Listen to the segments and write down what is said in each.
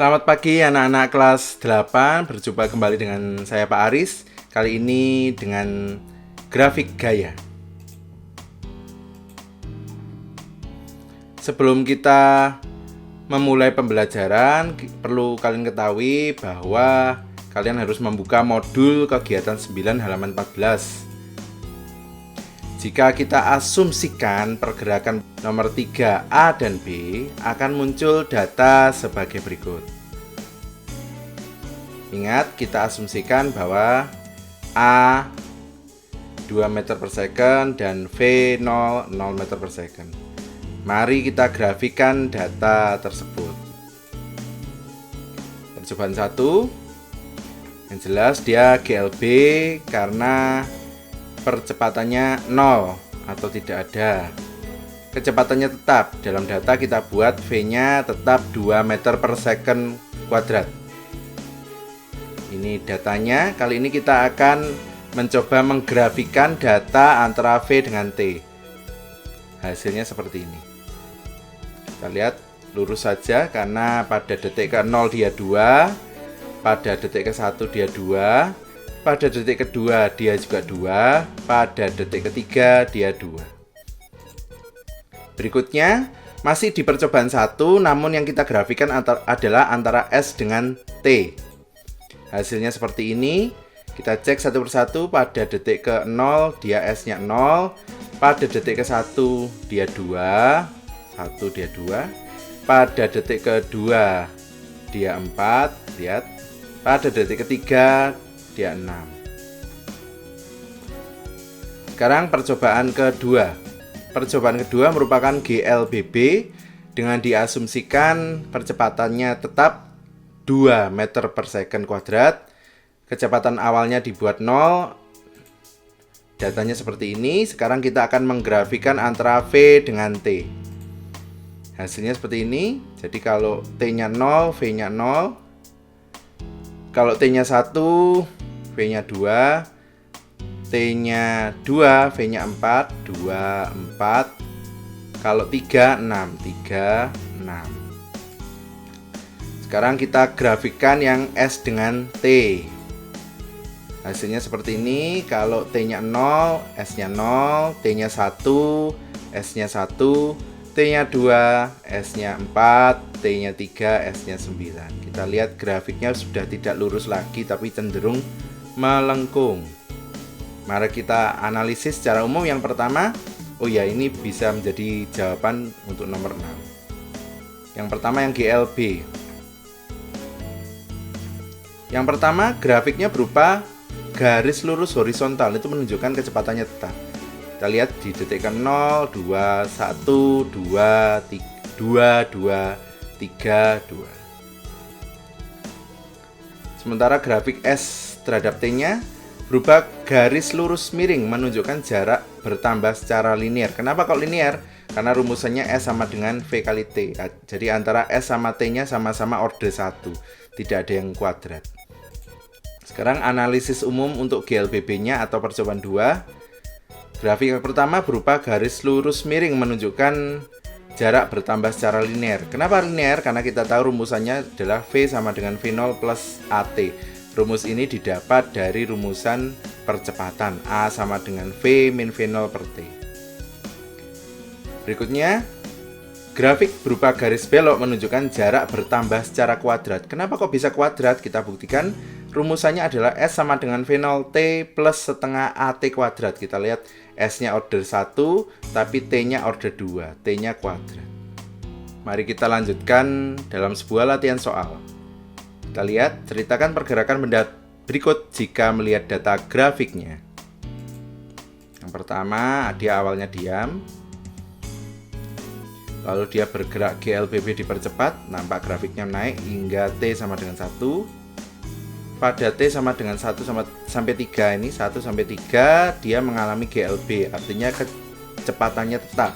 Selamat pagi anak-anak kelas 8, berjumpa kembali dengan saya Pak Aris. Kali ini dengan grafik gaya. Sebelum kita memulai pembelajaran, perlu kalian ketahui bahwa kalian harus membuka modul kegiatan 9 halaman 14. Jika kita asumsikan pergerakan nomor 3 A dan B, akan muncul data sebagai berikut. Ingat, kita asumsikan bahwa A 2 meter per second dan V 0 meter per second. Mari kita grafikan data tersebut. Percobaan 1, yang jelas dia GLB karena percepatannya 0 atau tidak ada. Kecepatannya tetap. Dalam data kita buat V-nya tetap 2 meter per second kuadrat. Ini datanya. Kali ini kita akan mencoba menggrafikan data antara V dengan T. Hasilnya seperti ini. Kita lihat lurus saja karena pada detik ke 0 dia 2, pada detik ke 1 dia 2, pada detik kedua dia juga 2, pada detik ketiga dia 2. Berikutnya masih di percobaan 1, namun yang kita grafikan adalah antara S dengan T. Hasilnya seperti ini. Kita cek satu persatu. Pada detik ke 0 dia S-nya 0, pada detik ke 1 dia 2, 1 dia 2, pada detik kedua dia 4, lihat. Pada detik ketiga dia 6. Sekarang percobaan kedua. Percobaan kedua merupakan GLBB dengan diasumsikan percepatannya tetap 2 meter per second kuadrat. Kecepatan awalnya dibuat 0. Datanya seperti ini. Sekarang kita akan menggrafikan antara V dengan T. Hasilnya seperti ini. Jadi kalau T-nya 0, V-nya 0. Kalau T-nya 1, V-nya 2, T-nya 2, V-nya 4, 2, 4. Kalau 3, 6, 3, 6. Sekarang kita grafikkan yang S dengan T. Hasilnya seperti ini. Kalau T-nya 0, S-nya 0, T-nya 1, S-nya 1, T-nya 2, S-nya 4, T-nya 3, S-nya 9. Kita lihat grafiknya sudah tidak lurus lagi tapi cenderung melengkung. Mari kita analisis secara umum. Yang pertama, ini bisa menjadi jawaban untuk nomor 6. Yang pertama yang GLB. Yang pertama grafiknya berupa garis lurus horizontal, itu menunjukkan kecepatannya tetap. Kita lihat di detik ke 0, 2, 1, 2, 2, 2, 3, 2. Sementara grafik S terhadap T-nya berupa garis lurus miring, menunjukkan jarak bertambah secara linear. Kenapa kok linear? Karena rumusannya S sama dengan V kali T. Jadi antara S sama T-nya sama-sama order 1. Tidak ada yang kuadrat. Sekarang analisis umum untuk GLBB-nya atau percobaan 2. Grafik yang pertama berupa garis lurus miring, menunjukkan jarak bertambah secara linear. Kenapa linear? Karena kita tahu rumusannya adalah V sama dengan V0 plus AT. Rumus ini didapat dari rumusan percepatan. A sama dengan V min V0 per T. Berikutnya, grafik berupa garis belok menunjukkan jarak bertambah secara kuadrat. Kenapa kok bisa kuadrat? Kita buktikan. Rumusannya adalah S sama dengan V0 T plus setengah AT kuadrat. Kita lihat S-nya order 1, tapi T-nya order 2. T-nya kuadrat. Mari kita lanjutkan dalam sebuah latihan soal. Kita lihat, ceritakan pergerakan benda berikut jika melihat data grafiknya. Yang pertama, dia awalnya diam. Lalu dia bergerak GLBB dipercepat, nampak grafiknya naik hingga T sama dengan 1. Pada T sama dengan 1 sampai 3 ini, 1 sampai 3 dia mengalami GLB, artinya kecepatannya tetap.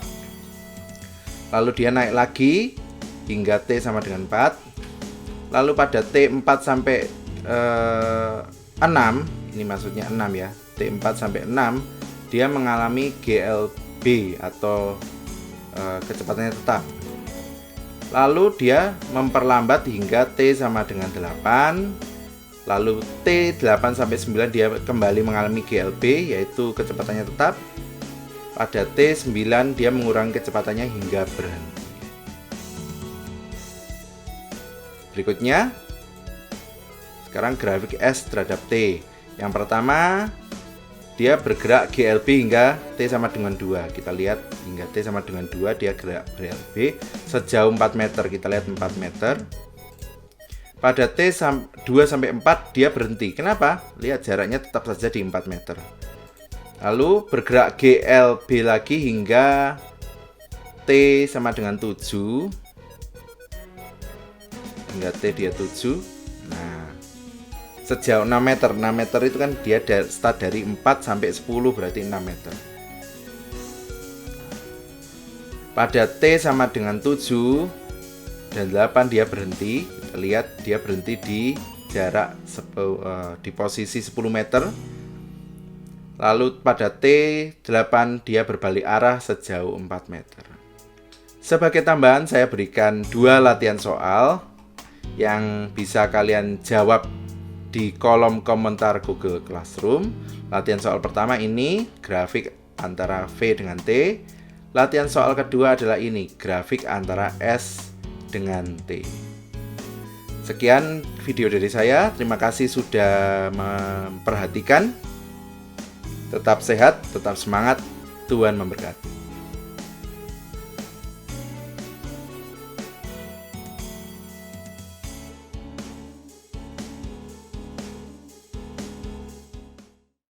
Lalu dia naik lagi hingga T sama dengan 4. Lalu pada T 4 sampai 6, ini maksudnya 6 ya, T 4 sampai 6 dia mengalami GLB atau kecepatannya tetap. Lalu dia memperlambat hingga T sama dengan 8. Lalu T 8 sampai 9 dia kembali mengalami GLB, yaitu kecepatannya tetap. Pada T 9 dia mengurangi kecepatannya hingga berhenti. Berikutnya, sekarang grafik S terhadap T. Yang pertama, dia bergerak GLB hingga T sama dengan 2. Kita lihat hingga T sama dengan 2 dia gerak GLB sejauh 4 meter. Kita lihat 4 meter. Pada T 2 sampai 4 dia berhenti. Kenapa? Lihat jaraknya tetap saja di 4 meter. Lalu bergerak GLB lagi hingga T sama dengan 7. Hingga T dia 7. Nah, sejauh 6 meter. 6 meter itu kan dia start dari 4 sampai 10, berarti 6 meter. Pada T sama dengan 7 dan 8 dia berhenti. Kita lihat dia berhenti di jarak di posisi 10 meter. Lalu pada T 8 dia berbalik arah sejauh 4 meter. Sebagai tambahan saya berikan 2 latihan soal yang bisa kalian jawab di kolom komentar Google Classroom. Latihan soal pertama ini grafik antara V dengan T. Latihan soal kedua adalah ini, grafik antara S dengan T. Sekian video dari saya. Terima kasih sudah memperhatikan. Tetap sehat, tetap semangat. Tuhan memberkati.